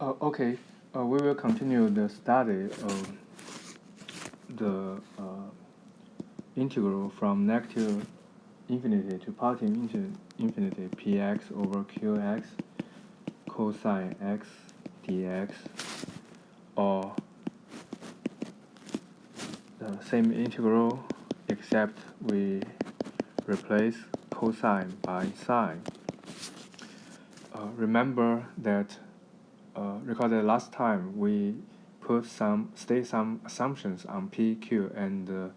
Okay, we will continue the study of the integral from negative infinity to positive infinity px over qx cosine x dx, or the same integral except we replace cosine by sine. Remember that recall that last time we state some assumptions on PQ and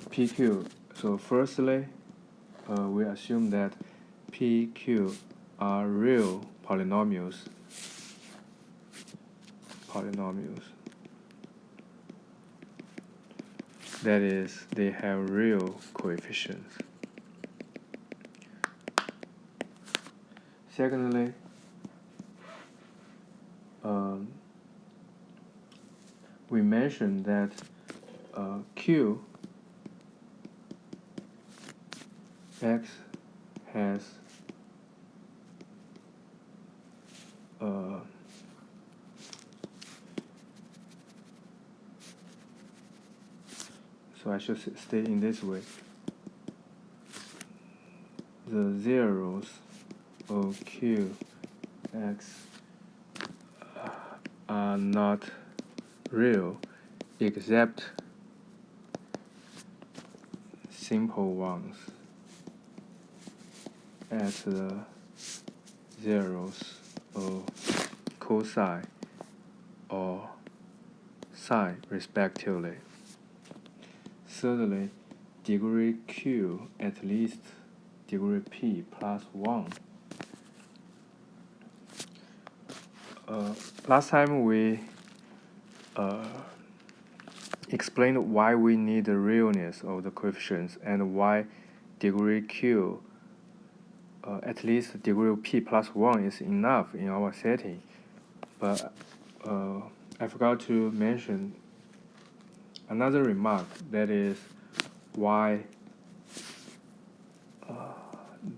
PQ. So firstly, we assume that PQ are real polynomials. That is, they have real coefficients. Secondly, we mentioned that Q x has so I should state in this way: the zeros of Q x are not real except simple ones at the zeros of cosine or sine respectively. Thirdly, degree Q at least degree P plus 1. Last time we explained why we need the realness of the coefficients and why degree Q at least degree P plus 1 is enough in our setting. But I forgot to mention another remark, that is why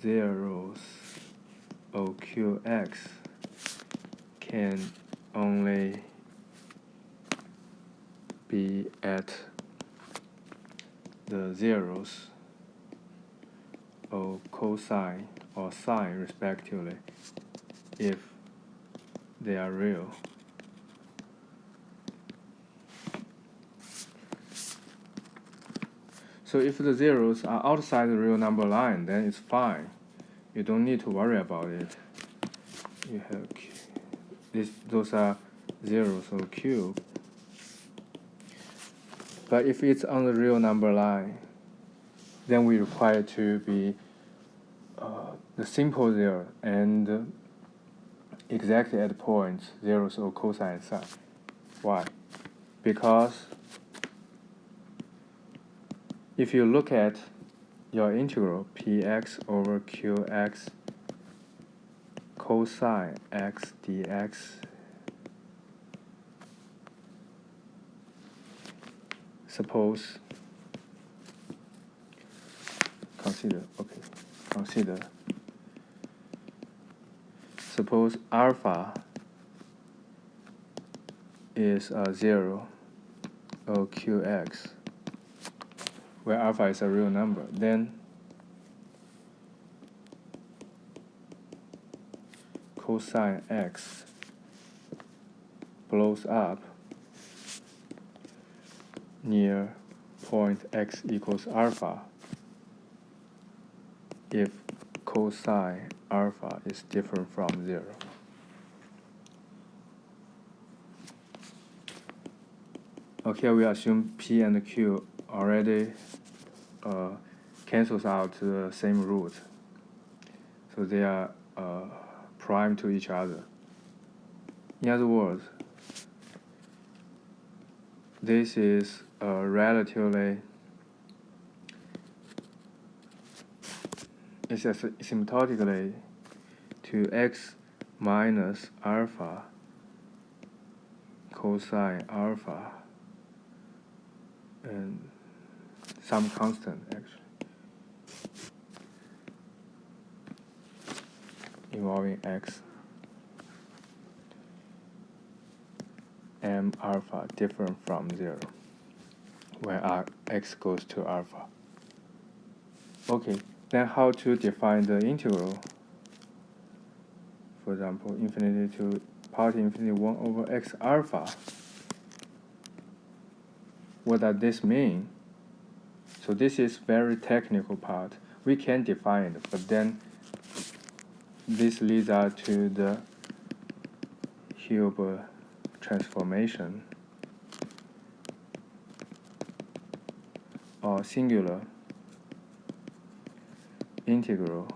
zeros of Qx can only be at the zeros of cosine or sine respectively if they are real. So if the zeros are outside the real number line, then it's fine. You don't need to worry about it. You have those are zeros of Q. But if it's on the real number line, then we require to be the simple zero and exactly at points zeros of cosine and sine. Why? Because if you look at your integral px over qx cosine x dx, suppose alpha is a 0 of qx, where alpha is a real number, then cosine x blows up near point x equals alpha if cosine alpha is different from 0. Okay, we assume P and Q already cancels out the same root, so they are prime to each other. In other words, this is relatively, it's asymptotically to x minus alpha cosine alpha and some constant actually involving x. m alpha different from 0 when x goes to alpha. Okay, then how to define the integral? For example, infinity to power to infinity 1 over x alpha. What does this mean? So this is very technical part. We can define it, but then this leads us to the Hilbert transformation or singular integral.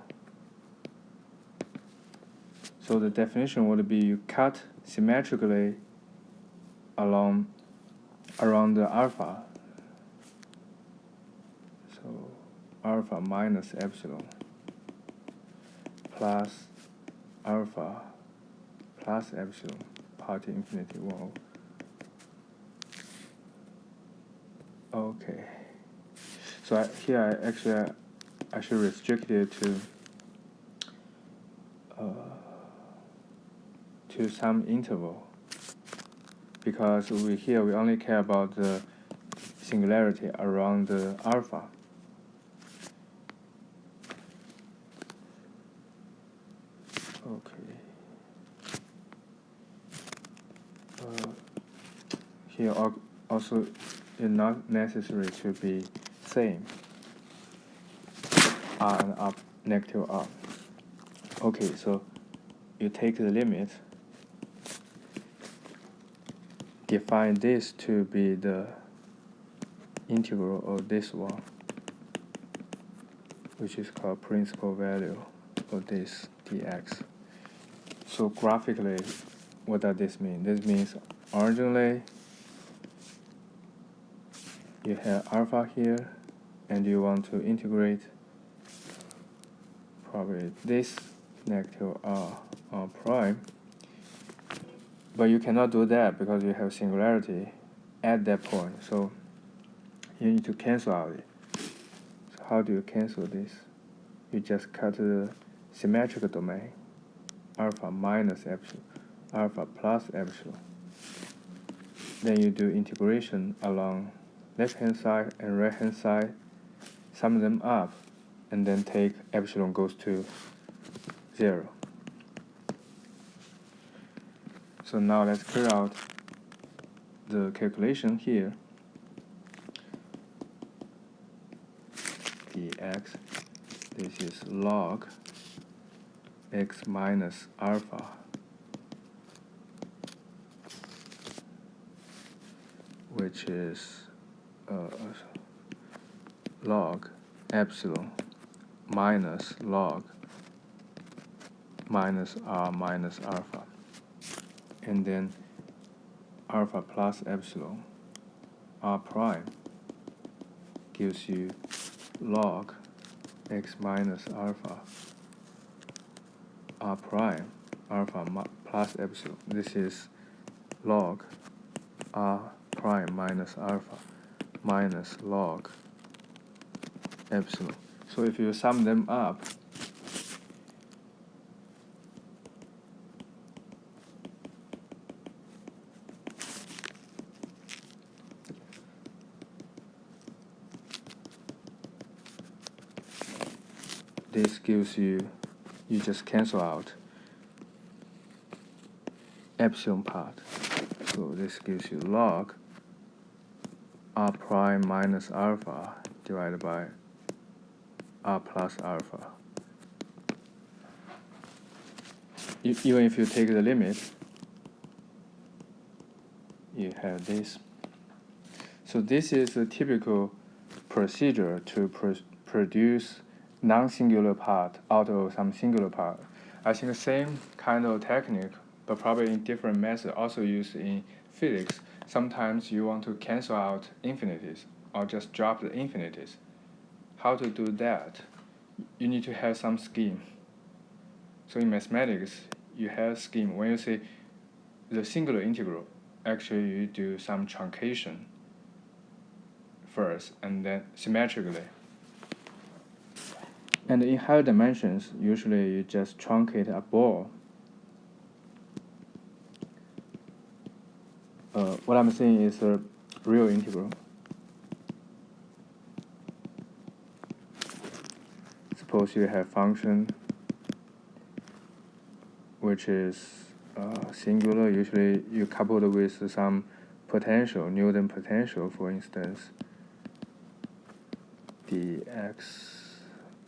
So the definition would be you cut symmetrically around the alpha. So alpha minus epsilon plus alpha plus epsilon power to infinity 1. Okay. So here I should restrict it to some interval, because we only care about the singularity around the alpha. Okay. Here also it's not necessary to be same. R and up, negative R. Okay, so you take the limit, define this to be the integral of this one, which is called principal value of this dx. So graphically, what does this mean? This means originally you have alpha here, and you want to integrate probably this negative r prime, but you cannot do that because you have singularity at that point, so you need to cancel out it. So how do you cancel this? You just cut the symmetric domain, alpha minus epsilon, alpha plus epsilon. Then you do integration along left hand side and right hand side, sum them up, and then take epsilon goes to 0. So now let's clear out the calculation here. dx, this is log x minus alpha which is log epsilon minus log minus r minus alpha, and then alpha plus epsilon r prime gives you log x minus alpha r prime alpha plus epsilon. This is log r prime minus alpha minus log epsilon. So if you sum them up, this gives you just cancel out epsilon part. So this gives you log r prime minus alpha divided by r plus alpha. Even if you take the limit, you have this. So this is a typical procedure to produce non-singular part out of some singular part. I think the same kind of technique, but probably in different method, also used in physics. Sometimes you want to cancel out infinities or just drop the infinities. How to do that? You need to have some scheme. So in mathematics, you have scheme. When you say the singular integral, actually you do some truncation first and then symmetrically. And in higher dimensions, usually you just truncate a ball. what I'm saying is a real integral. Suppose you have function which is singular. Usually you couple it with some potential, Newton potential, for instance, dx.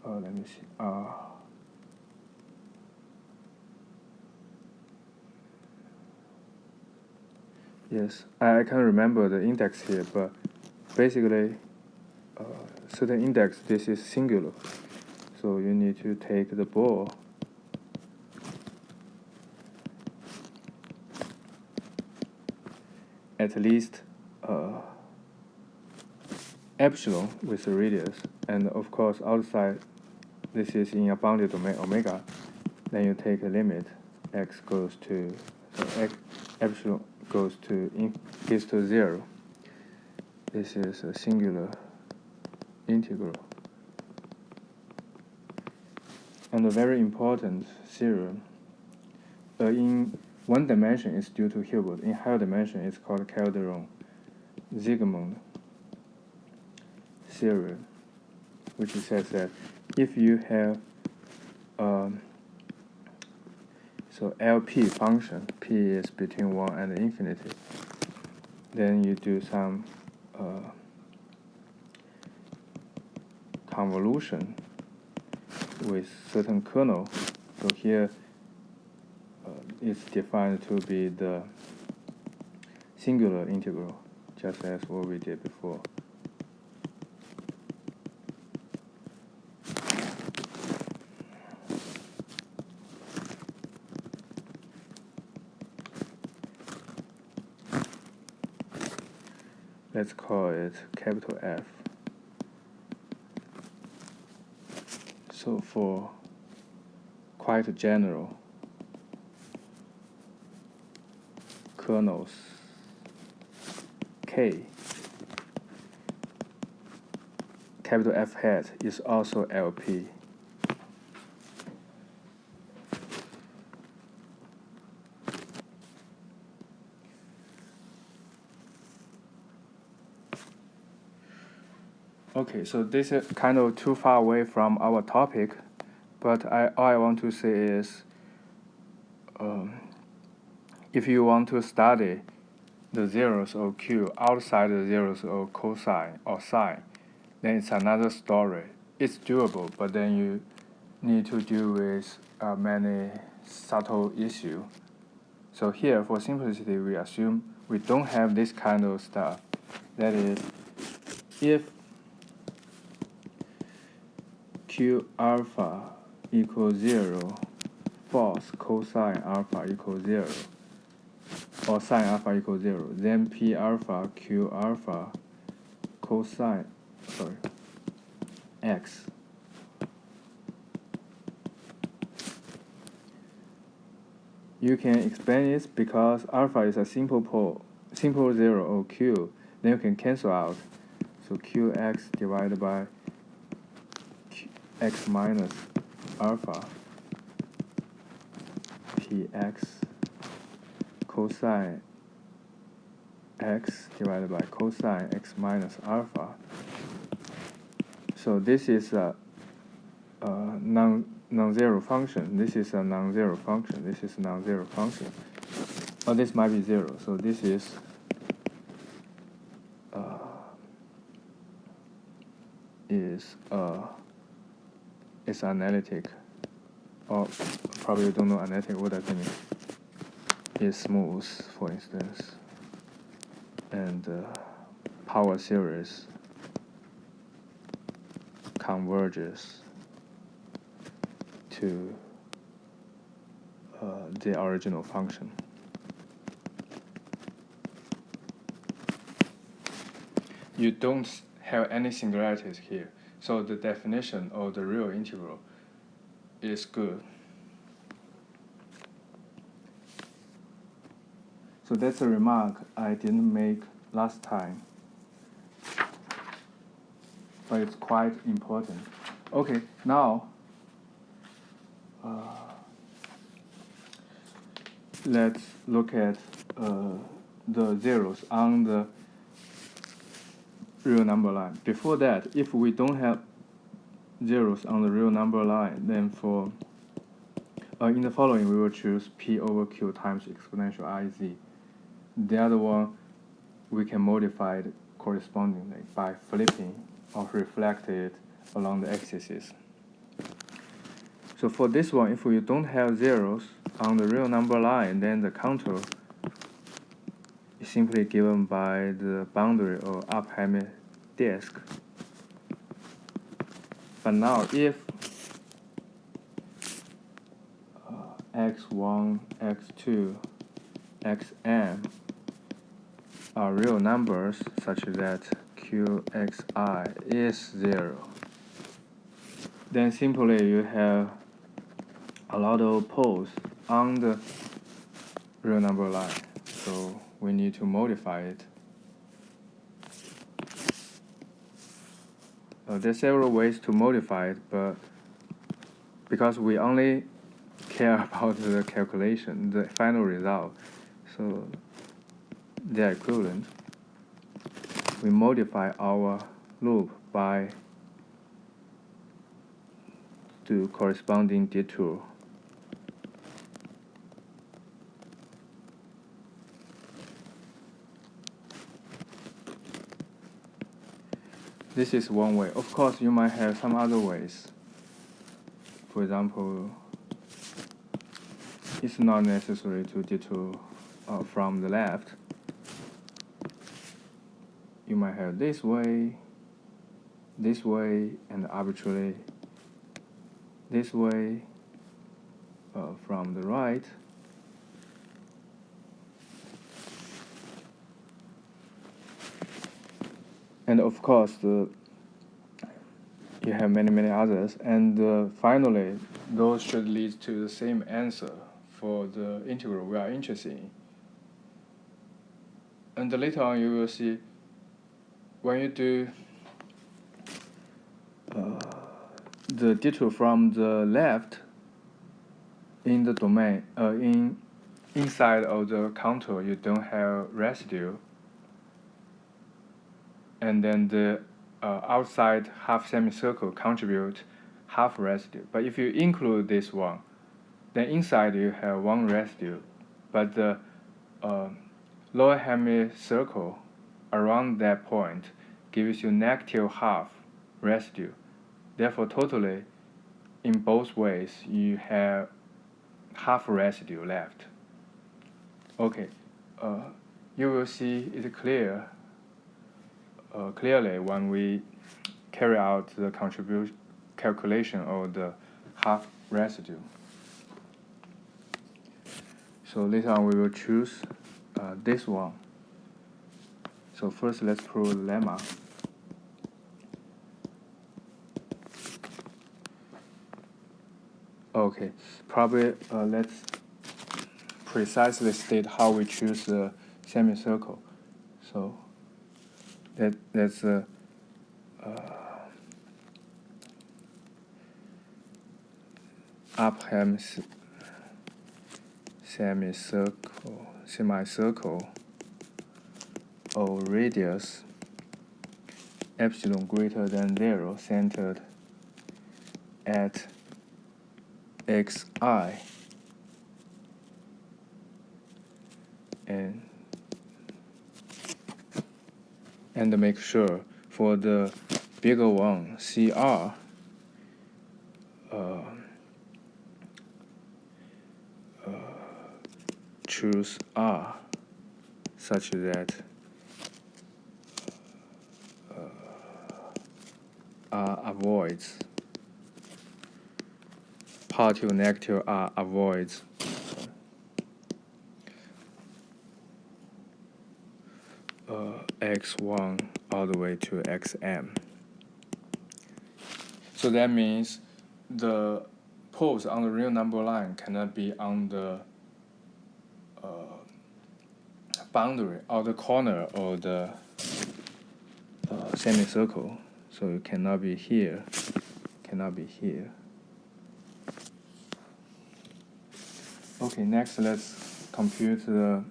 Let me see. Yes, I can't remember the index here, but basically, certain index, this is singular. So you need to take the ball at least epsilon with a radius, and of course outside this is in a bounded domain omega. Then you take a limit, x goes to, so epsilon goes to 0. This is a singular integral. And a very important theorem. In one dimension is due to Hilbert. In higher dimension it's called Calderon-Zygmund theorem, which says that if you have so LP function, P is between 1 and infinity, then you do some convolution with certain kernel. So here it's defined to be the singular integral, just as what we did before. Let's call it capital F. So for quite general kernels K, capital F hat is also LP. Okay, so this is kind of too far away from our topic, but all I want to say is if you want to study the zeros of Q outside the zeros of cosine or sine, then it's another story. It's doable, but then you need to deal with many subtle issues. So here, for simplicity, we assume we don't have this kind of stuff. That is, if Q alpha equals 0, false cosine alpha equals 0, or sine alpha equals 0, then P alpha Q alpha cosine, x. You can explain it because alpha is a simple 0 of Q, then you can cancel out. So Qx divided by x minus alpha px cosine x divided by cosine x minus alpha. So this is a non-zero function. This is a non-zero function. This is a non-zero function. Or this might be 0. So this is it's analytic, or probably you don't know analytic. What does it mean? It's smooth, for instance, and power series converges to the original function. You don't have any singularities here, so the definition of the real integral is good. So that's a remark I didn't make last time, but it's quite important. Okay, now let's look at the zeros on the real number line. Before that, if we don't have zeros on the real number line, then for in the following we will choose p over q times exponential iz. The other one we can modify it correspondingly by flipping or reflect it along the axes. So for this one, if we don't have zeros on the real number line, then the contour is simply given by the boundary or upper disk. But now if x1, x2, xm are real numbers such that qxi is 0, then simply you have a lot of poles on the real number line, so we need to modify it. There's several ways to modify it, but because we only care about the calculation, the final result, so they're equivalent. We modify our loop by the corresponding detour. This is one way. Of course, you might have some other ways. For example, it's not necessary to detour from the left. You might have this way, and arbitrarily this way from the right. And of course, you have many others, and finally, those should lead to the same answer for the integral we are interested in. And later on, you will see when you do the detour from the left in the domain, inside of the contour, you don't have residue. And then the outside half semicircle contribute half residue. But if you include this one, then inside you have one residue, but the lower semicircle around that point gives you negative half residue. Therefore, totally, in both ways, you have half residue left. Okay, you will see it clearly when we carry out the calculation of the half residue. So later on we will choose this one. So first let's prove the lemma. Okay, probably let's precisely state how we choose the semicircle. So that's upper semicircle or radius epsilon greater than 0 centered at xi, and make sure for the bigger one, CR, choose R such that R avoids, positive negative R avoids x1 all the way to xm. So that means the poles on the real number line cannot be on the boundary or the corner of the semicircle. So it cannot be here, Okay, next let's compute the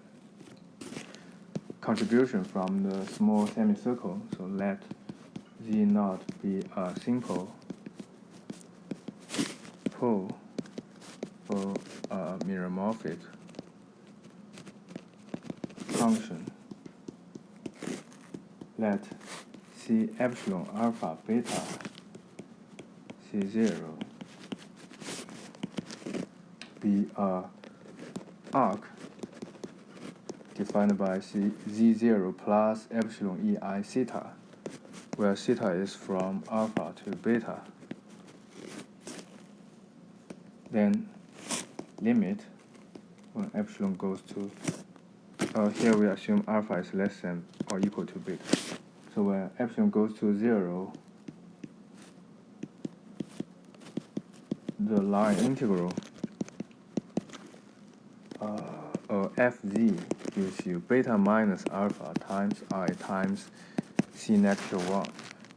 contribution from the small semicircle. So let Z naught be a simple pole for a meromorphic function. Let C epsilon alpha beta C0 be a arc defined by Z0 plus epsilon EI theta, where theta is from alpha to beta. Then limit when epsilon goes to, here we assume alpha is less than or equal to beta. So when epsilon goes to 0, the line integral fz gives you beta minus alpha times I times c negative 1.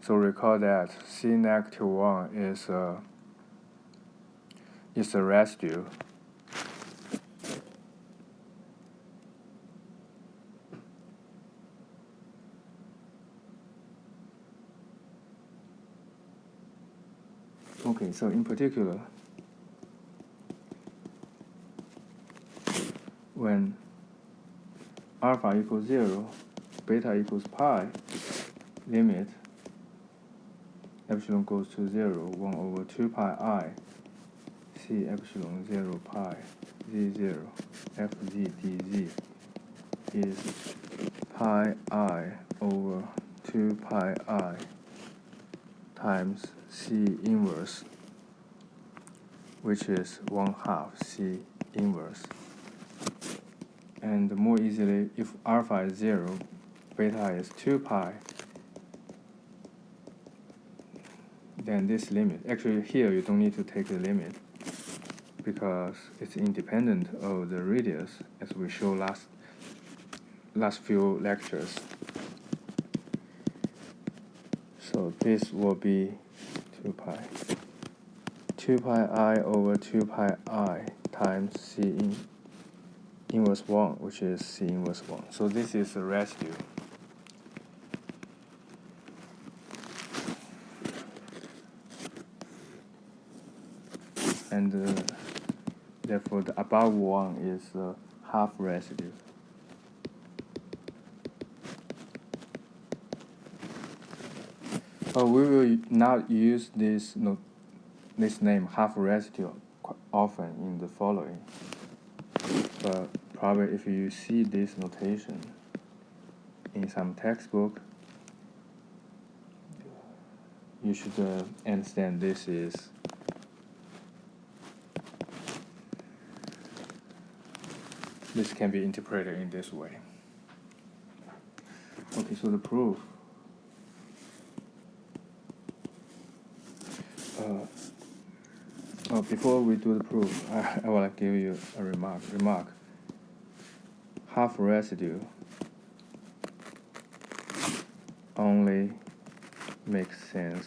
So recall that c negative 1 is a residue. Okay, so in particular, when alpha equals 0, beta equals pi, limit epsilon goes to 0, 1 over 2 pi I, c epsilon 0 pi z0 fz dz is pi I over 2 pi I times c inverse, which is 1/2 c inverse. And more easily, if alpha is 0, beta is 2 pi, then this limit, actually here you don't need to take the limit because it's independent of the radius, as we showed last few lectures. So this will be 2 pi. 2 pi I over 2 pi I times c inverse 1, which is c inverse 1. So this is a residue. And therefore the above one is a half residue. But we will not use this name half residue quite often in the following. But probably if you see this notation in some textbook, you should understand this can be interpreted in this way. Okay, so the proof. Before we do the proof, I want to give you a remark. Half residue only makes sense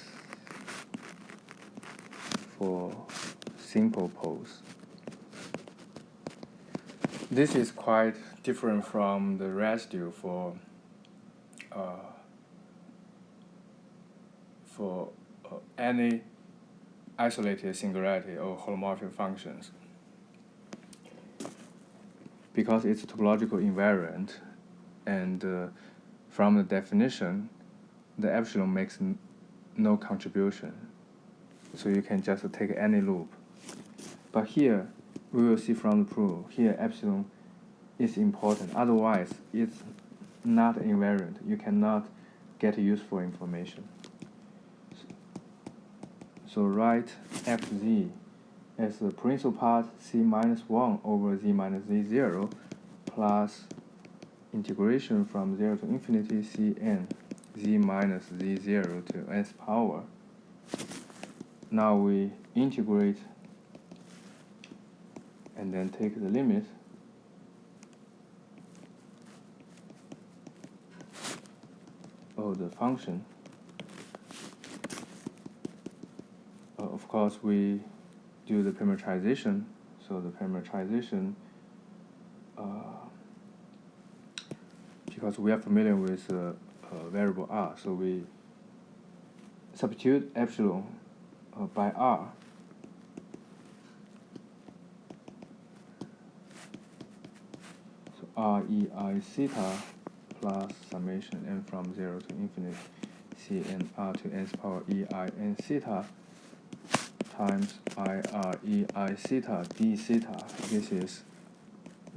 for simple poles. This is quite different from the residue for any isolated singularity or holomorphic functions, because it's topological invariant, and from the definition, the epsilon makes no contribution, so you can just take any loop. But here, we will see from the proof, here epsilon is important, otherwise it's not invariant. You cannot get useful information. So write fz as the principal part c minus 1 over z minus z0 plus integration from 0 to infinity cn z minus z0 to nth power. Now we integrate and then take the limit of the function. Of course, we do the parametrization. So the parametrization because we are familiar with variable r, so we substitute epsilon by r. So r e I theta plus summation n from 0 to infinity c n r to nth power e I n theta times I r e I theta d theta. This is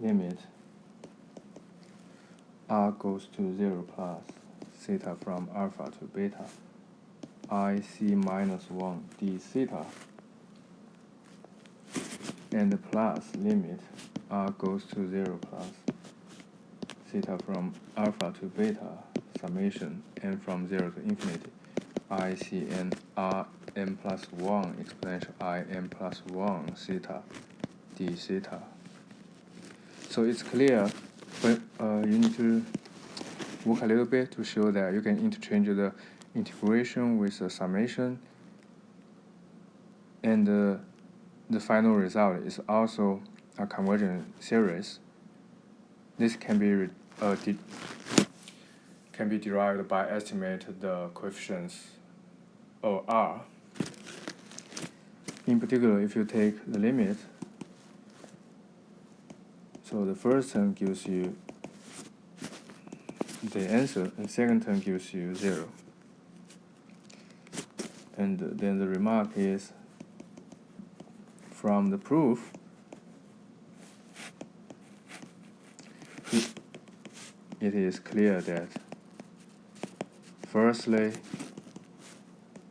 limit r goes to 0 plus theta from alpha to beta I c minus 1 d theta, and plus limit r goes to 0 plus theta from alpha to beta summation n from 0 to infinity I c n r n plus 1 exponential I n plus 1 theta d theta. So it's clear, but you need to work a little bit to show that you can interchange the integration with the summation, and the final result is also a convergent series. This can be derived by estimate the coefficients of r. In particular, if you take the limit, so the first term gives you the answer, and second term gives you 0. And then the remark is, from the proof, it is clear that firstly,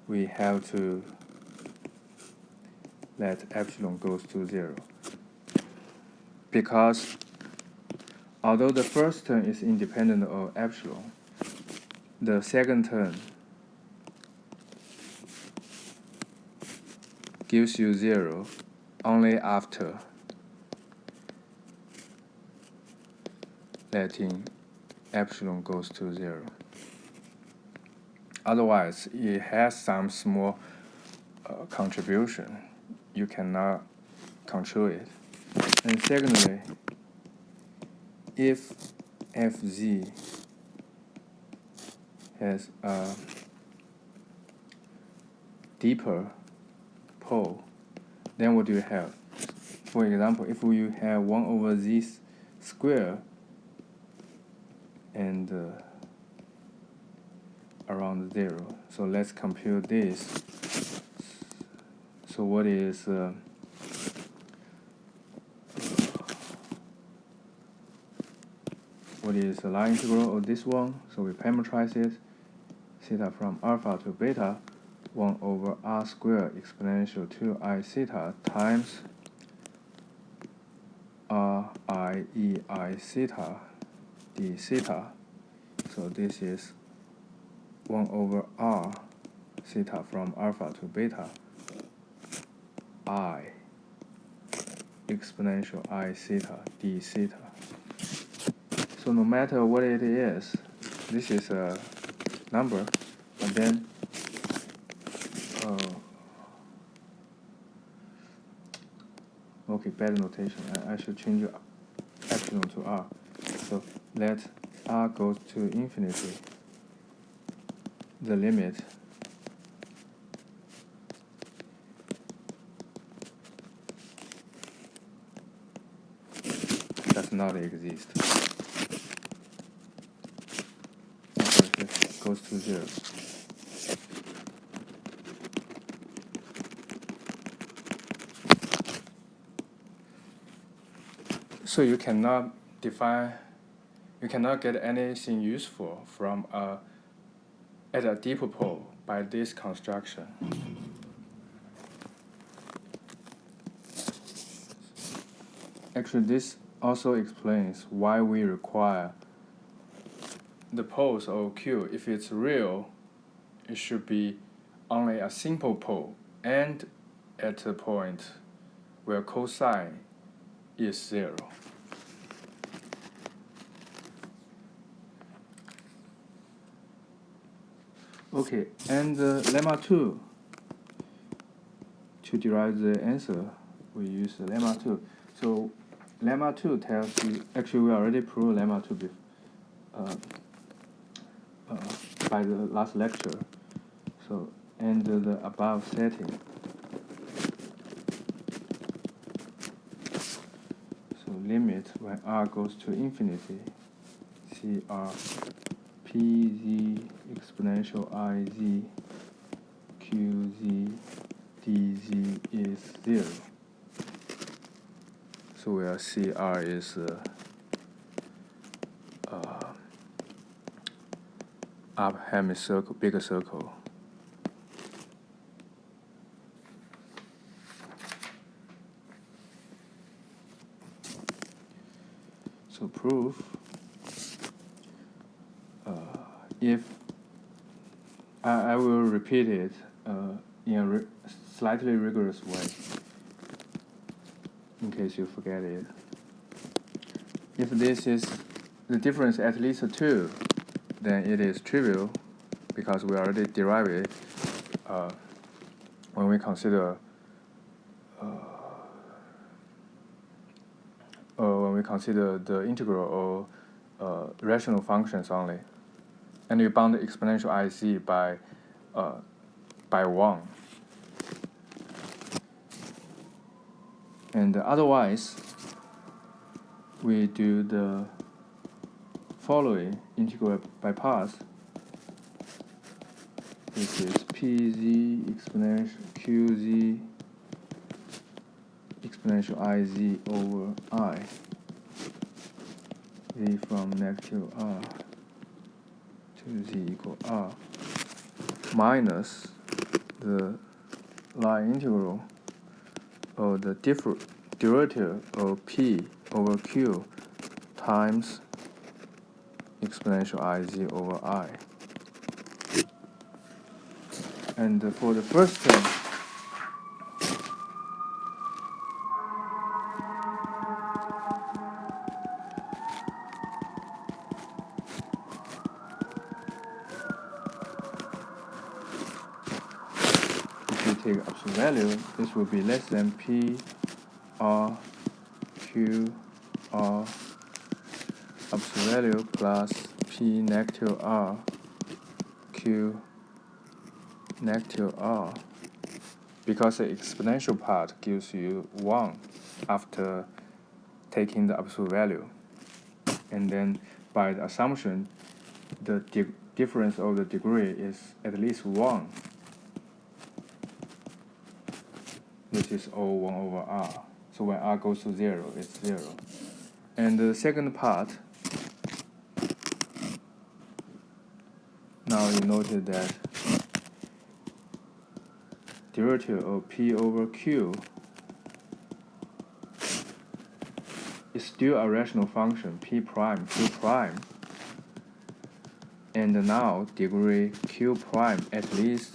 we have to let epsilon goes to 0, because although the first term is independent of epsilon, the second term gives you 0 only after letting epsilon goes to 0. Otherwise, it has some small contribution. You cannot control it. And secondly, if Fz has a deeper pole, then what do you have? For example, if you have 1 over z square and around 0, so let's compute this. So what is the line integral of this one? So we parameterize it, theta from alpha to beta, 1 over r squared exponential 2I theta times r I e I theta d theta. So this is 1 over r theta from alpha to beta I exponential I theta d theta. So no matter what it is, this is a number, and then okay, better notation. I should change epsilon to r. So let r goes to infinity. The limit does not exist. Okay, this goes to 0. So you cannot get anything useful from at a deeper pole by this construction. Actually, this also explains why we require the poles of Q. If it's real, it should be only a simple pole and at a point where cosine is 0. Okay, and lemma 2, to derive the answer, we use the lemma 2. So lemma 2 tells you, actually we already proved lemma 2 before. by the last lecture. So under the above setting, so limit when r goes to infinity, CR PZ exponential IZ QZ DZ is 0. So where CR is up hemicircle, bigger circle. So proof, if I will repeat it in a slightly rigorous way, in case you forget it. If this is the difference at least 2, then it is trivial because we already derived it when we consider the integral of rational functions only, and you bound the exponential IC by 1. And otherwise, we do the following integral by parts. This is PZ exponential QZ exponential IZ over I, Z from negative R to Z equal R, minus the line integral of the derivative of P over Q times exponential IZ over I. And for the first term, if you take absolute value, this will be less than P R Q R absolute value plus P negative R Q negative R, because the exponential part gives you 1 after taking the absolute value. And then by the assumption, the difference of the degree is at least 1. This is all 1 over R. So when R goes to 0, it's 0. And the second part, now you notice that derivative of P over Q is still a rational function, P prime, Q prime. And now degree Q prime at least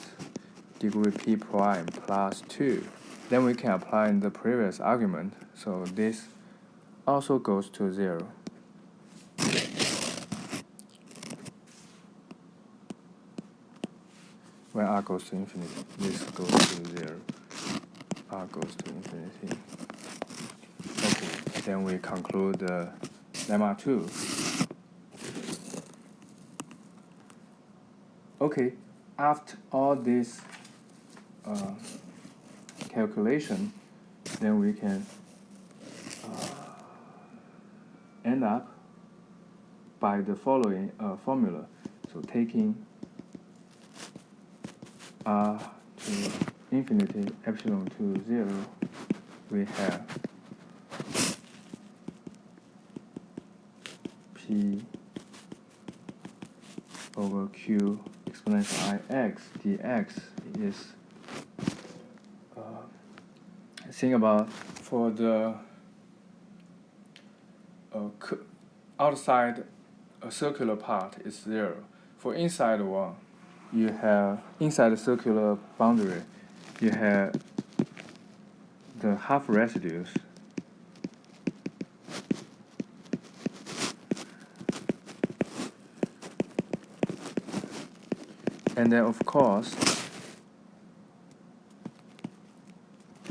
degree P prime plus 2. Then we can apply the previous argument, so this also goes to 0. When R goes to infinity, this goes to 0. R goes to infinity. Okay, then we conclude lemma 2. Okay, after all this calculation, then we can end up by the following formula. So taking R to infinity, epsilon to 0, we have P over Q exponential Ix dx is think about for the outside circular part is 0. For inside one, you have inside the circular boundary, you have the half residues. And then of course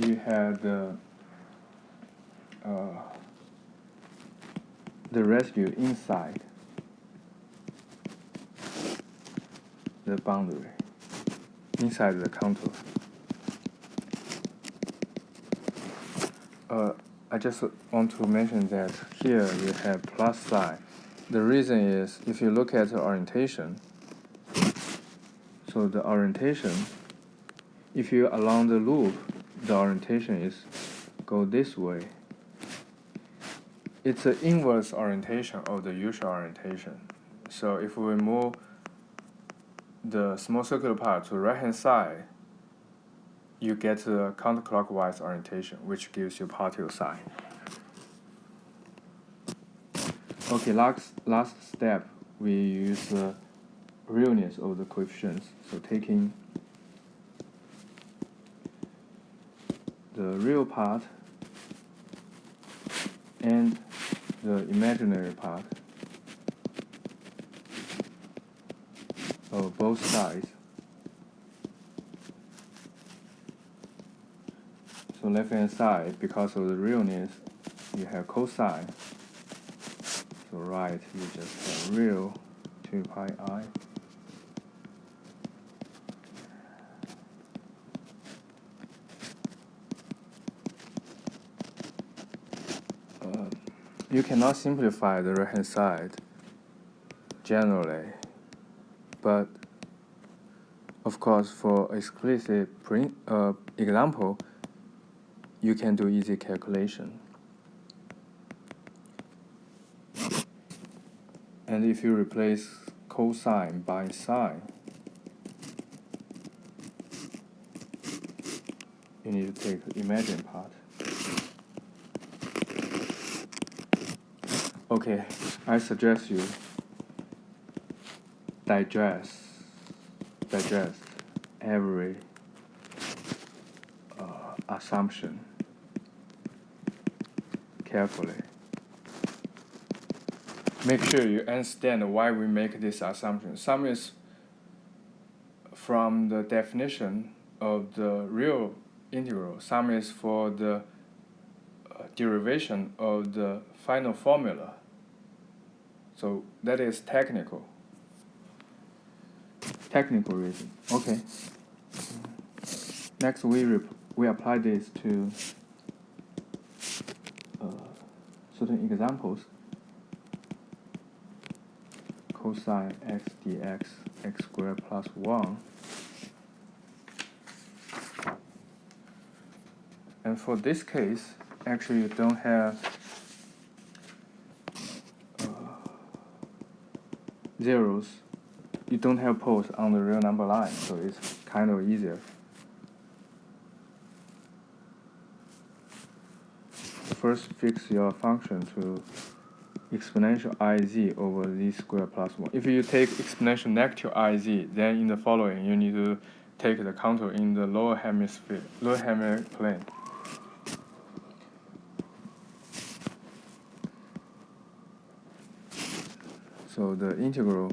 you have the residue inside. the boundary inside the contour. I just want to mention that here you have plus sign. The reason is if you look at the orientation, so the orientation, if you along the loop, the orientation is go this way. It's the inverse orientation of the usual orientation. So if we move the small circular part to the right hand side, you get the counterclockwise orientation, which gives you positive sign. Okay, last step, we use the realness of the coefficients. So taking the real part and the imaginary part of both sides. So left hand side, because of the realness, you have cosine. So right, you just have real 2 pi I. You cannot simplify the right hand side generally, but of course for explicit example, you can do easy calculation. And if you replace cosine by sine, you need to take the imaginary part. Okay, I suggest you digest every assumption carefully. Make sure you understand why we make this assumption. Some is from the definition of the real integral. Some is for the derivation of the final formula. So that is technical reason. Okay. Next, we apply this to certain examples. Cosine x dx x squared plus 1. And for this case, actually you don't have zeros. You don't have poles on the real number line, so it's kind of easier. First, fix your function to exponential iz over z squared plus 1. If you take exponential negative iz, then in the following you need to take the contour in the lower hemisphere plane. So the integral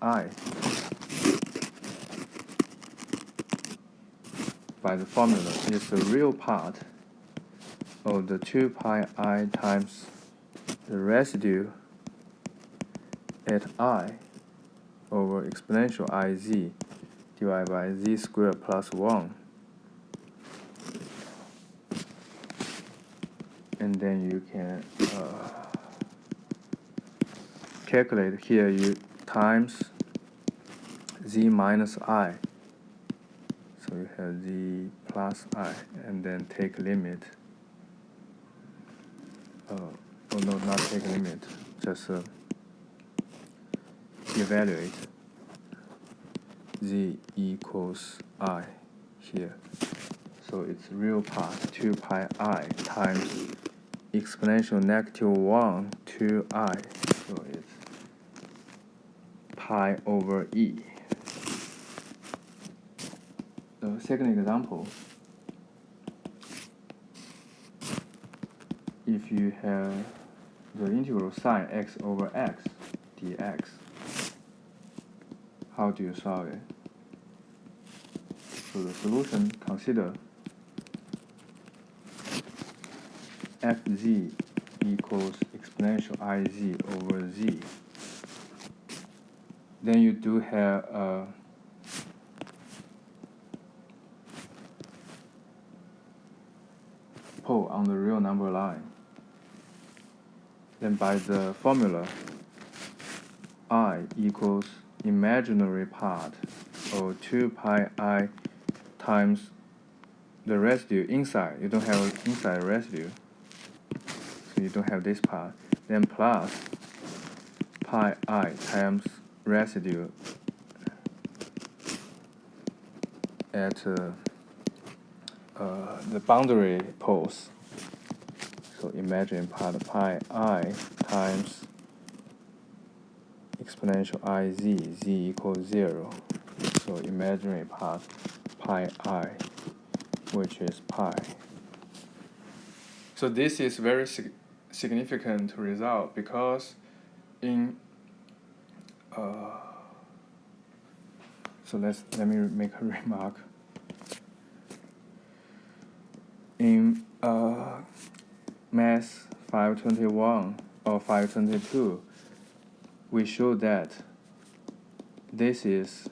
I by the formula is the real part of the 2 pi I times the residue at I over exponential iz divided by z squared plus 1. And then you can calculate here, you times z minus I. So you have z plus I, and then take limit. Oh no, not take limit, just evaluate z equals I here. So it's real part 2 pi I times exponential negative 1 to I. So it's pi over e. The second example, if you have the integral sine x over x dx, how do you solve it? So the solution, consider fz equals exponential iz over z. then you do have a pole on the real number line. Then by the formula, I equals imaginary part of 2 pi I times the residue inside. You don't have inside residue, so you don't have this part. Then plus pi I times residue at the boundary poles. So imagine part pi I times exponential I z equals 0. So imaginary part pi I, which is pi. So this is very significant result because in so let me make a remark. In Math 521 or 522, we show that this is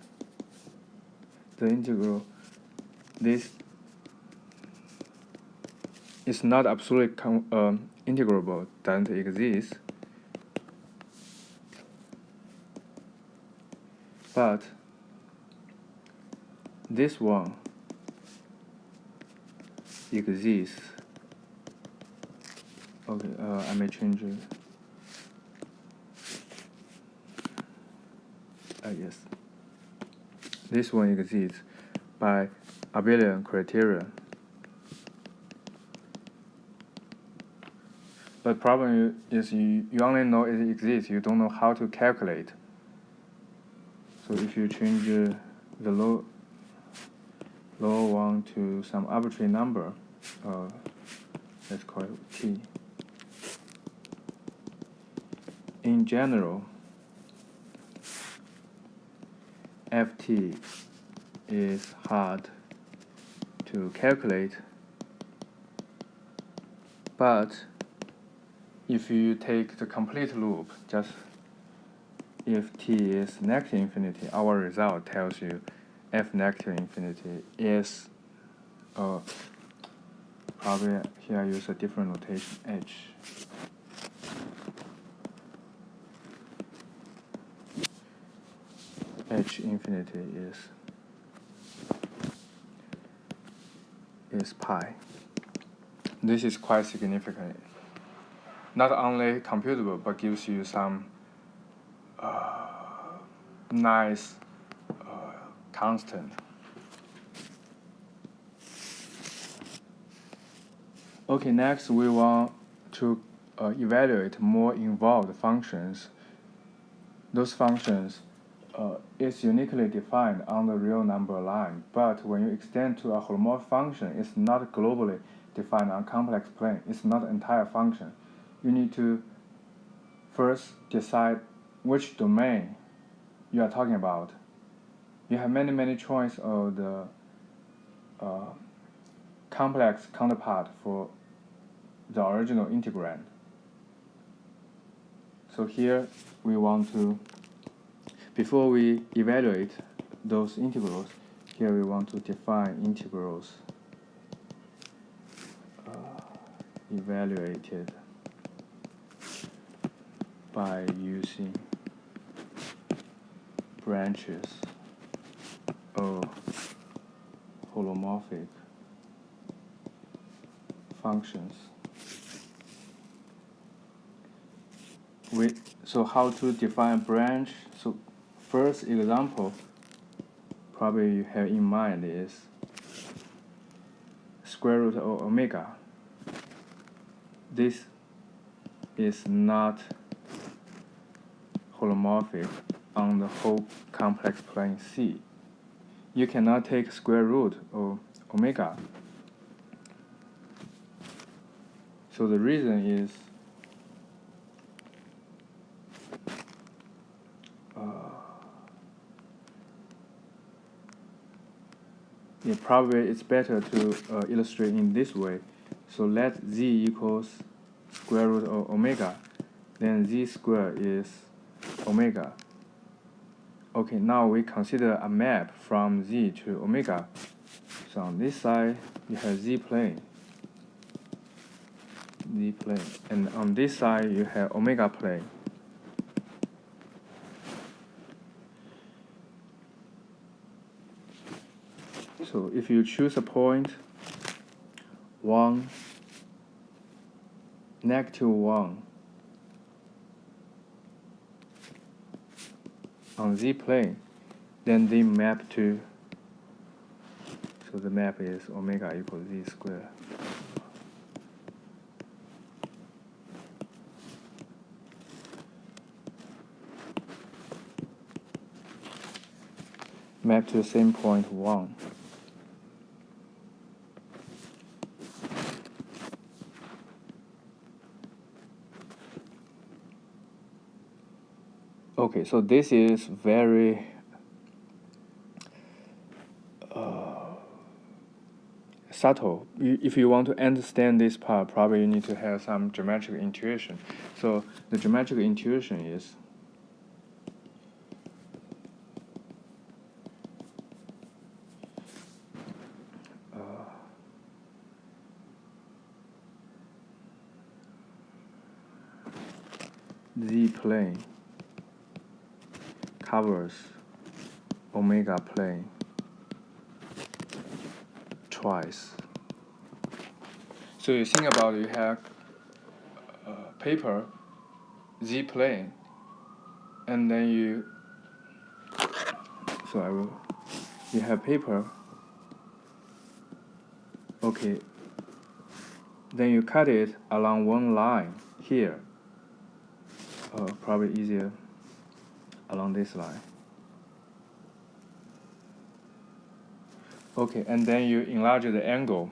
the integral. This is not absolutely integrable, doesn't exist. But this one exists. Okay, I may change it. Yes. This one exists by abelian criterion. But problem is you only know it exists, you don't know how to calculate. So if you change the lower one to some arbitrary number, let's call it t. In general, ft is hard to calculate, but if you take the complete loop, just if t is negative infinity, our result tells you f negative infinity is probably here I use a different notation, h. H infinity is pi. This is quite significant. Not only computable, but gives you some nice constant. Okay, next we want to evaluate more involved functions. Those functions is uniquely defined on the real number line, but when you extend to a holomorphic function, it's not globally defined on complex plane. It's not an entire function. You need to first decide which domain you are talking about. You have many choices of the complex counterpart for the original integrand. So here we want to, before we evaluate those integrals, here we want to define integrals evaluated by using branches of holomorphic functions. So how to define branch? So first example probably you have in mind is square root of omega. This is not holomorphic on the whole complex plane C. You cannot take square root of omega. So the reason is probably it's better to illustrate in this way. So let z equals square root of omega, then z squared is omega. Okay, now we consider a map from Z to omega. So on this side, you have Z plane, and on this side, you have omega plane. So if you choose a point 1, -1 on Z plane, then they map to, so the map is omega equals Z squared. Map to the same point 1. Okay, so this is very subtle. If you want to understand this part, probably you need to have some geometric intuition. So the geometric intuition is Z plane covers omega plane twice. So you think about it, you have paper Z plane, and then you have paper. Okay, then you cut it along one line here. Probably easier along this line. Okay, and then you enlarge the angle.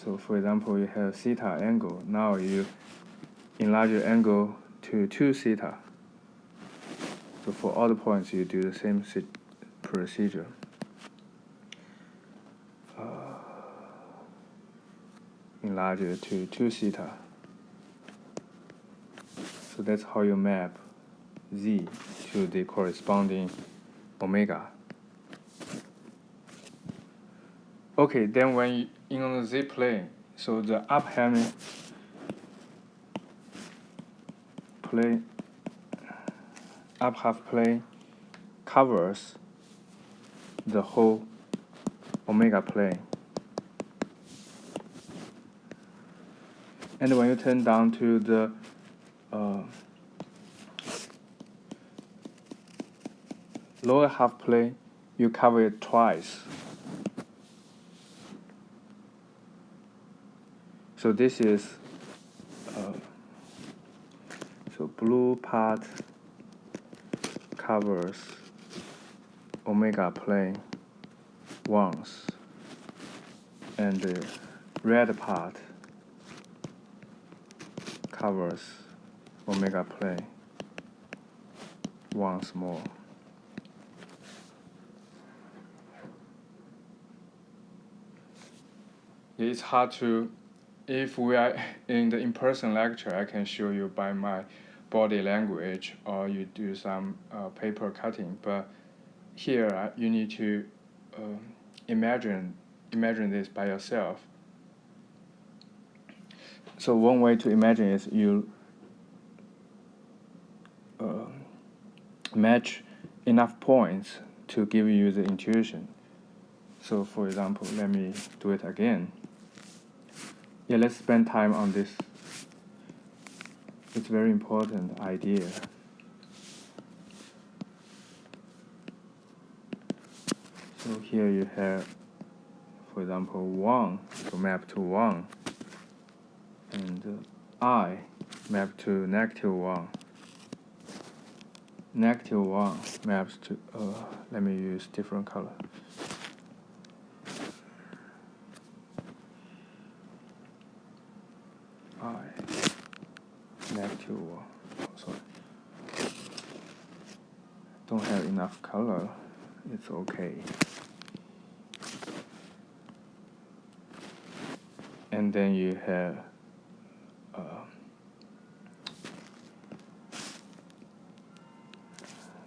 So for example, you have theta angle. Now you enlarge the angle to 2 theta. So for all the points, you do the same procedure. Enlarge it to 2 theta. So that's how you map Z to the corresponding omega. Okay, then when you on the Z plane, so the uphammer plane, up half plane covers the whole omega plane. And when you turn down to the lower half plane, you cover it twice. So this is so blue part covers omega plane once, and the red part covers omega plane once more. It's hard to, if we are in the in-person lecture, I can show you by my body language, or you do some paper cutting. But here you need to imagine this by yourself. So one way to imagine is you match enough points to give you the intuition. So for example, let me do it again. Yeah, let's spend time on this. It's a very important idea. So here you have, for example, 1, so map to 1, and I map to -1. -1 maps to, let me use different color. -1, sorry. Don't have enough color, it's okay. And then you have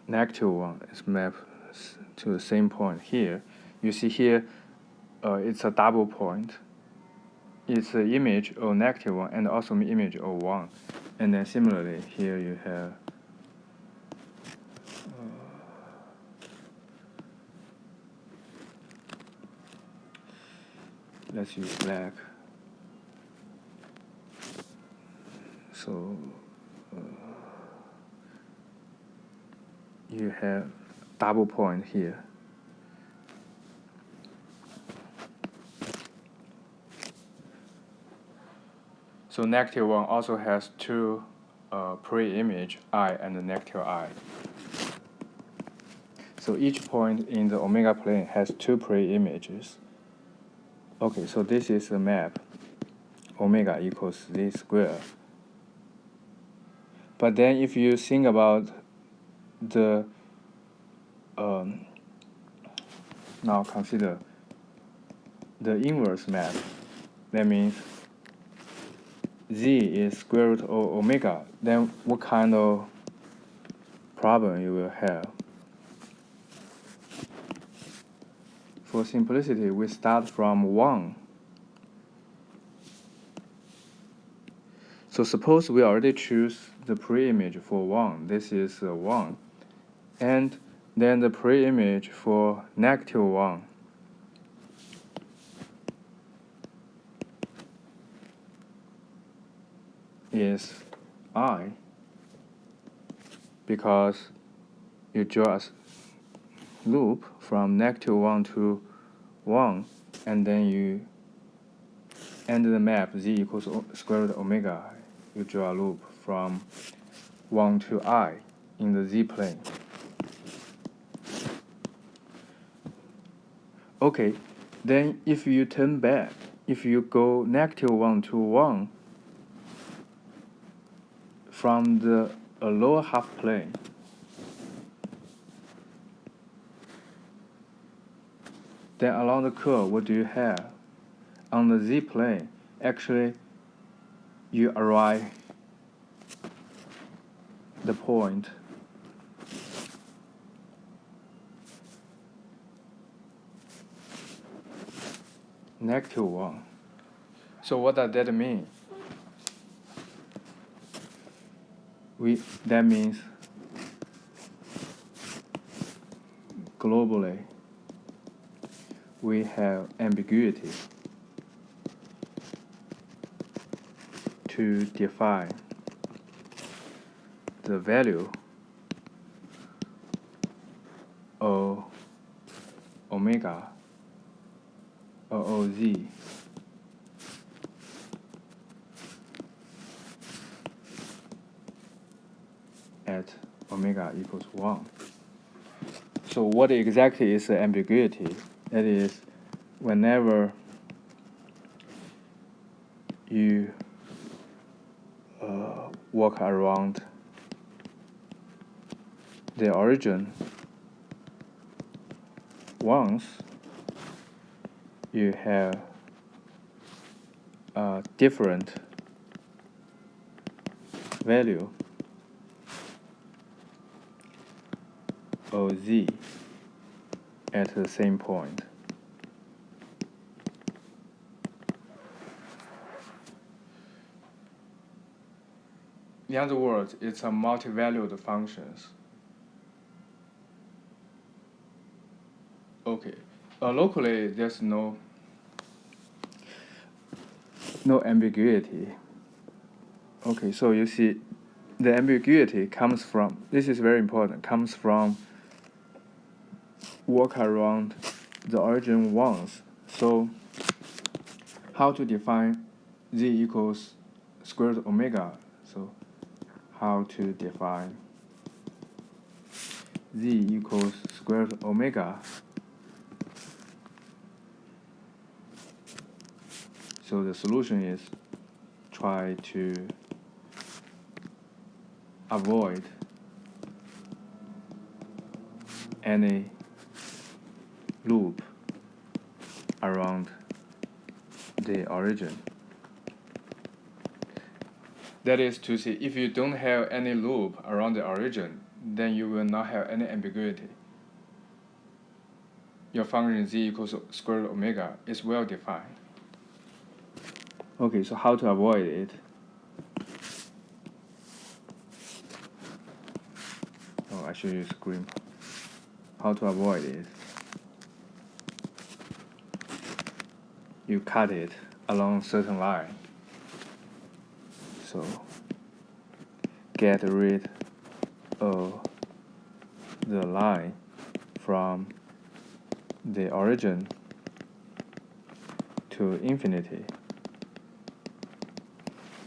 -1 is mapped to the same point here. You see here, it's a double point. It's an image of -1 and also an image of 1. And then similarly, here you have let's use black. So you have double point here. So -1 also has two pre-image I and the -I. So each point in the omega plane has two pre-images. Okay, so this is a map. Omega equals z squared. But then if you think about the now consider the inverse map. That means z is square root of omega. Then what kind of problem you will have? For simplicity, we start from 1. So suppose we already choose the pre-image for 1. This is 1. And then the pre-image for -1. Is I, because you draw a loop from -1 to 1, and then you end the map z equals square root of omega. You draw a loop from 1 to I in the z plane. Okay, then if you turn back, if you go -1 to 1 from the lower half plane, then along the curve, what do you have? On the z plane, actually, you arrive the point -1. So what does that mean? That means globally we have ambiguity to define the value of omega or OZ at omega equals 1. So what exactly is the ambiguity? That is, whenever you walk around the origin once, you have a different value of z at the same point. In other words, it's a multi-valued functions. Okay, locally there's no ambiguity. Okay, so you see, the ambiguity comes from, this is very important, comes from walk around the origin once. So how to define z equals square root omega? So how to define z equals square root omega? So the solution is try to avoid any loop around the origin. That is to say, if you don't have any loop around the origin, then you will not have any ambiguity. Your function z equals square root omega is well defined. Okay, so how to avoid it? Oh, I should use green. How to avoid it? You cut it along a certain line. So get rid of the line from the origin to infinity.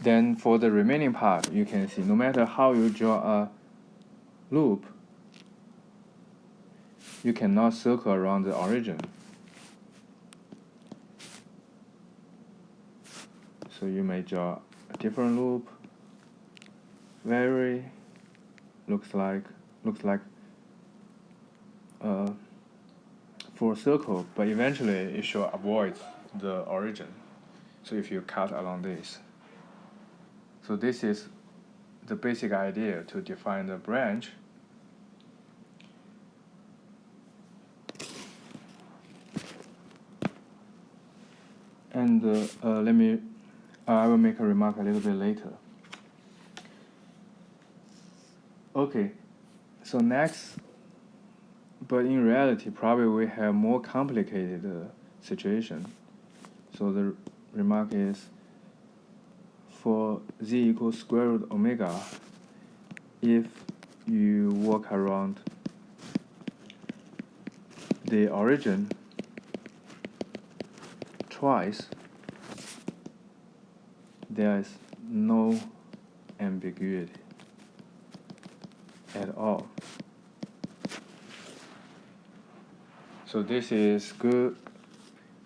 Then for the remaining part, you can see no matter how you draw a loop, you cannot circle around the origin. So you may draw a different loop, looks like full circle, but eventually it should avoid the origin. So if you cut along this. So this is the basic idea to define the branch. And I will make a remark a little bit later. Okay, so next, but in reality, probably we have more complicated situation. So the remark is, for z equals square root omega, if you work around the origin twice, there is no ambiguity at all. So this is good,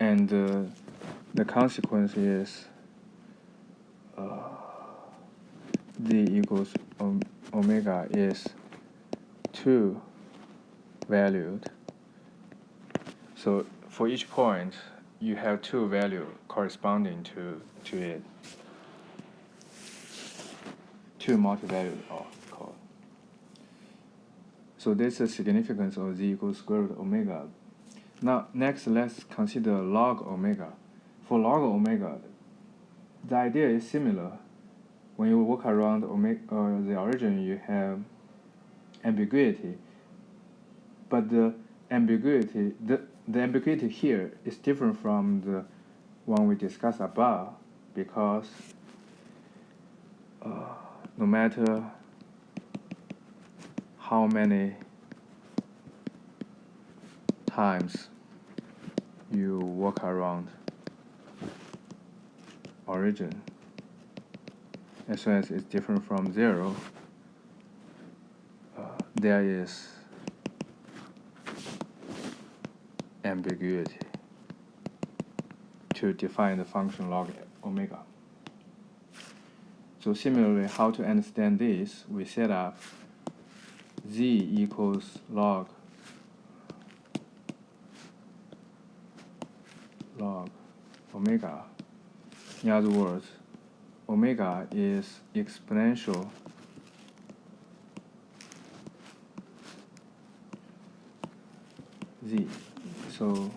and the consequence is z equals omega is 2 valued. So for each point, you have 2 values corresponding to it. 2 multi-valued are called. So this is the significance of z equals square root omega. Now next, let's consider log omega. For log omega, the idea is similar. When you work around the origin, you have ambiguity, but the ambiguity here is different from the one we discussed above, because no matter how many times you walk around origin, as soon as it's different from 0, there is ambiguity to define the function log omega. So similarly, how to understand this? We set up z equals log omega. In other words, omega is exponential z. So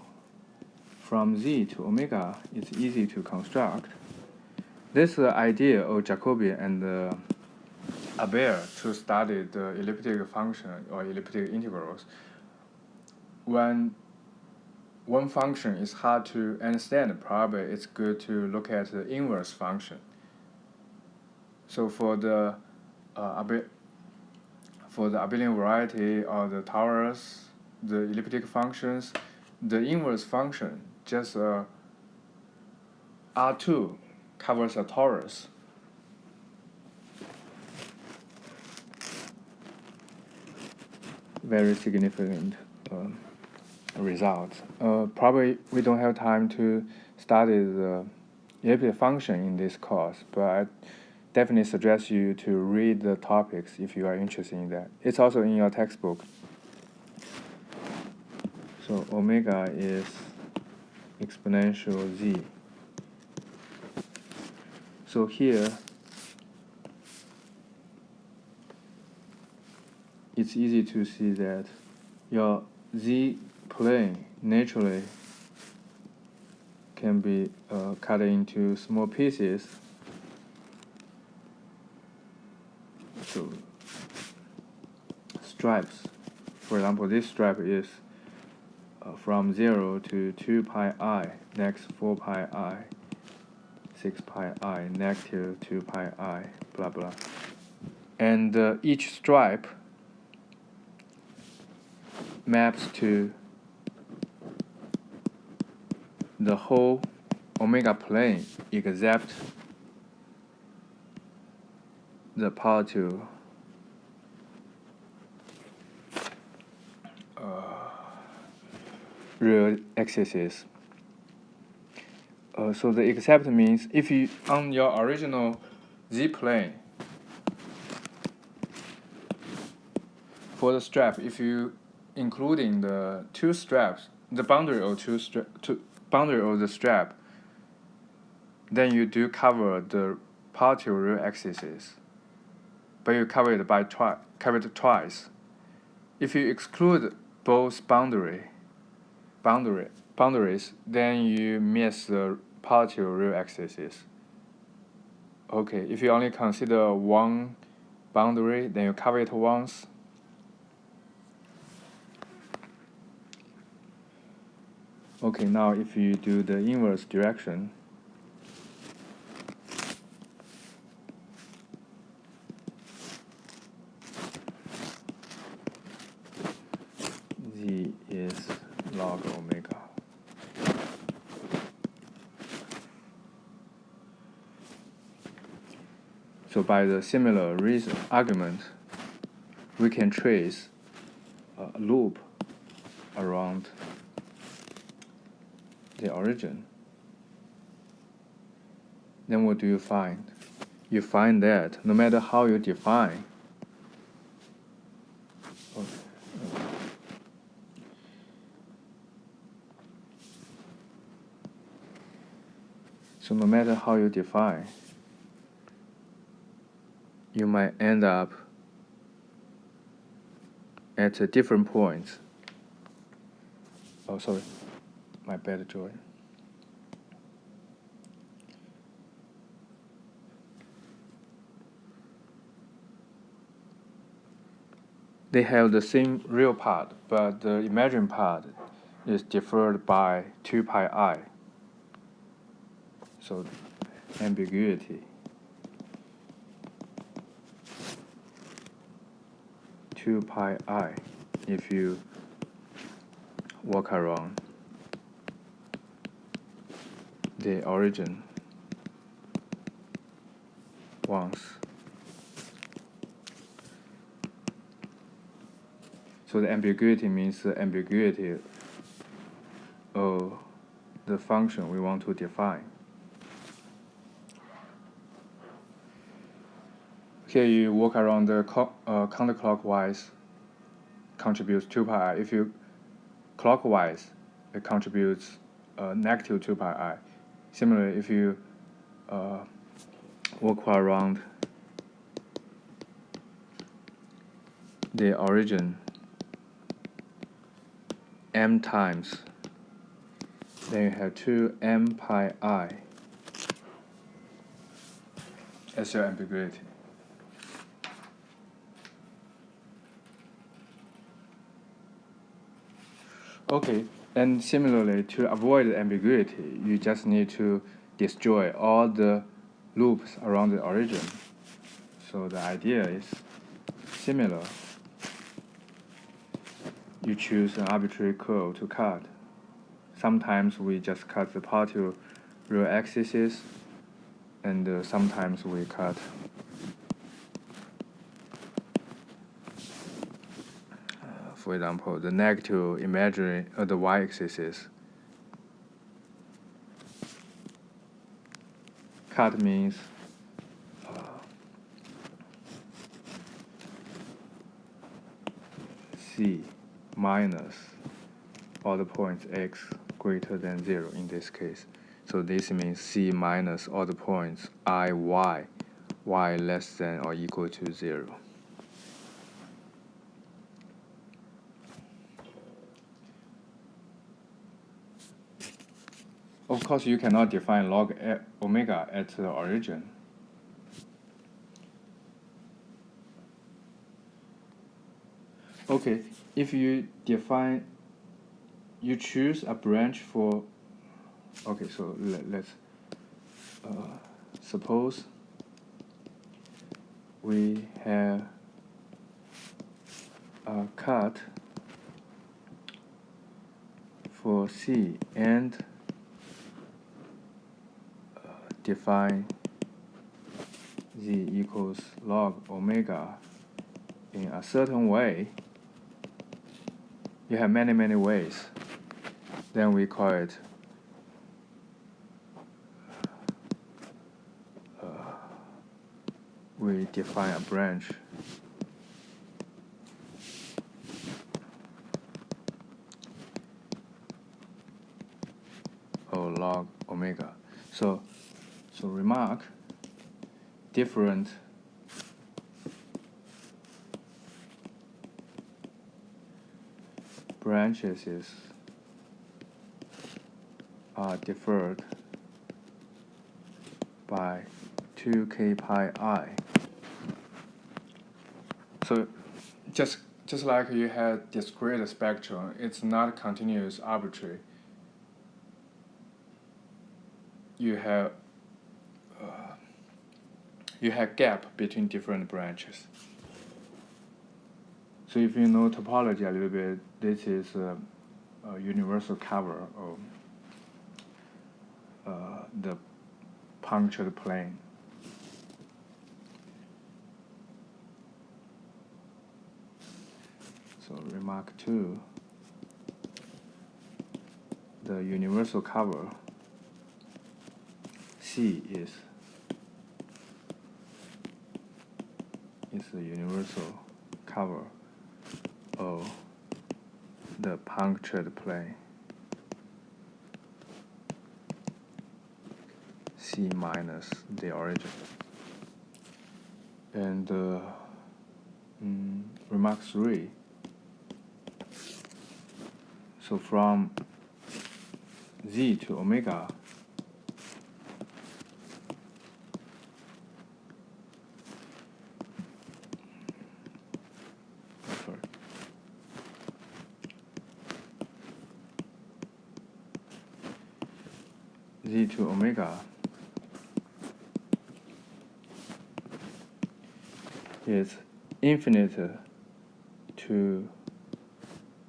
from z to omega, it's easy to construct. This is the idea of Jacobian and Abel to study the elliptic function or elliptic integrals. When one function is hard to understand, probably it's good to look at the inverse function. So for the abelian variety or the torus, the elliptic functions, the inverse function, just R2 covers a torus. Very significant result. Probably we don't have time to study the elliptic function in this course, but I definitely suggest you to read the topics if you are interested in that. It's also in your textbook. So omega is exponential z. So here it's easy to see that your Z plane naturally can be cut into small pieces. So stripes, for example, this stripe is from 0 to 2 pi I, next 4 pi I, 6 pi I, negative 2 pi I, blah blah. And each stripe maps to the whole omega plane except the positive real axis. So the except means if you on your original Z plane for the strap, if you including the two straps, the boundary of boundary of the strap, then you do cover the positive real axis, but you cover it by twice. If you exclude both boundaries, then you miss the positive real axis. Okay, if you only consider one boundary, then you cover it once. Okay, now if you do the inverse direction, Z is log omega. So by the similar argument, we can trace a loop around the origin. Then what do you find? You find that no matter how you define, so no matter how you define, you might end up at a different points. Oh, sorry, my bad, Joy. They have the same real part, but the imagined part is differed by 2 pi I. So ambiguity. 2 pi I if you walk around the origin once. So the ambiguity means the ambiguity of the function we want to define. Here you walk around the counterclockwise, contributes 2 pi I. If you clockwise, it contributes negative 2 pi I. Similarly, if you walk around the origin m times, then you have 2m pi I as your ambiguity. Okay, and similarly, to avoid ambiguity, you just need to destroy all the loops around the origin. So the idea is similar. You choose an arbitrary curve to cut. Sometimes we just cut the positive real axis, and sometimes we cut for example, the negative imaginary the y-axis. Cut means C minus all the points x greater than 0 in this case. So this means C minus all the points I, y less than or equal to 0. Of course, you cannot define log omega at the origin. Okay, if you choose a branch for, okay, so let's suppose we have a cut for C and define Z equals log omega in a certain way. You have many ways. Then we call it we define a branch of log omega. So remark, different branches are deferred by 2k pi I. So just like you had discrete spectrum, it's not continuous arbitrary. You have gap between different branches. So if you know topology a little bit, this is a universal cover of the punctured plane. So remark 2, the universal cover C is the universal cover of the punctured plane C minus the origin. And remark 3, so from Z to omega, Z to omega is infinite to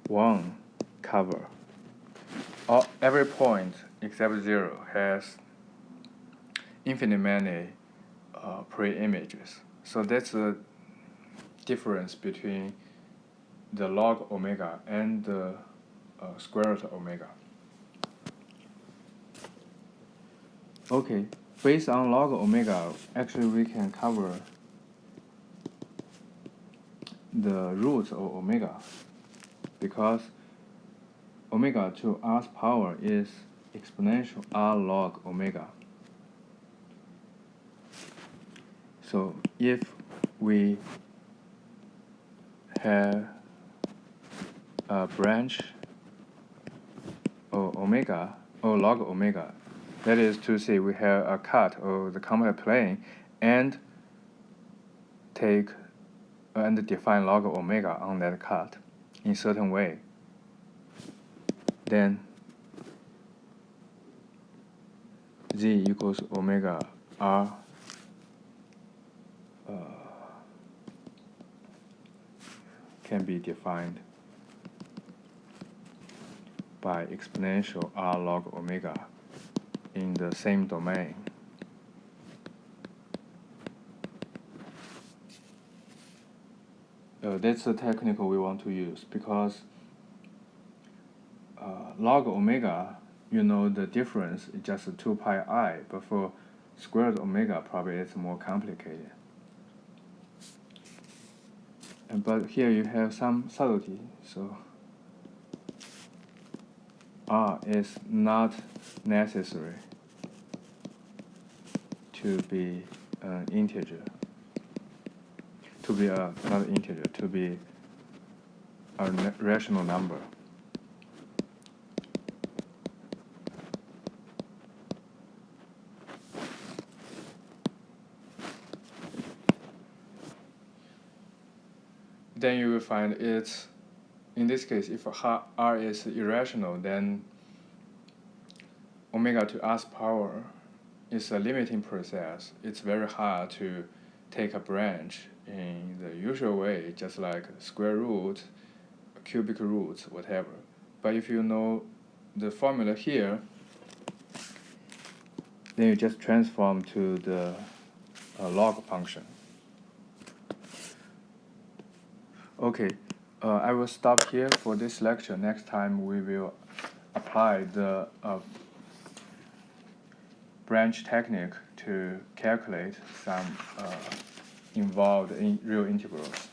1 cover. Every point except 0 has infinite many pre-images. So that's the difference between the log omega and the square root omega. Okay, based on log omega, actually we can cover the roots of omega, because omega to r's power is exponential r log omega. So if we have a branch of omega or log omega, that is to say we have a cut of the complex plane and take and define log omega on that cut in a certain way, then Z equals omega R can be defined by exponential R log omega in the same domain. That's the technical we want to use, because log omega, you know the difference is just 2 pi I, but for square root omega probably it's more complicated. But here you have some subtlety, so R is not necessary to be an integer, to be not integer, to be a rational number. then you will find it's, in this case, if r is irrational, then omega to r's power is a limiting process. It's very hard to take a branch in the usual way, just like square root, cubic roots, whatever. But if you know the formula here, then you just transform to the log function. Okay, I will stop here for this lecture. Next time we will apply the branch technique to calculate some involved in real integrals.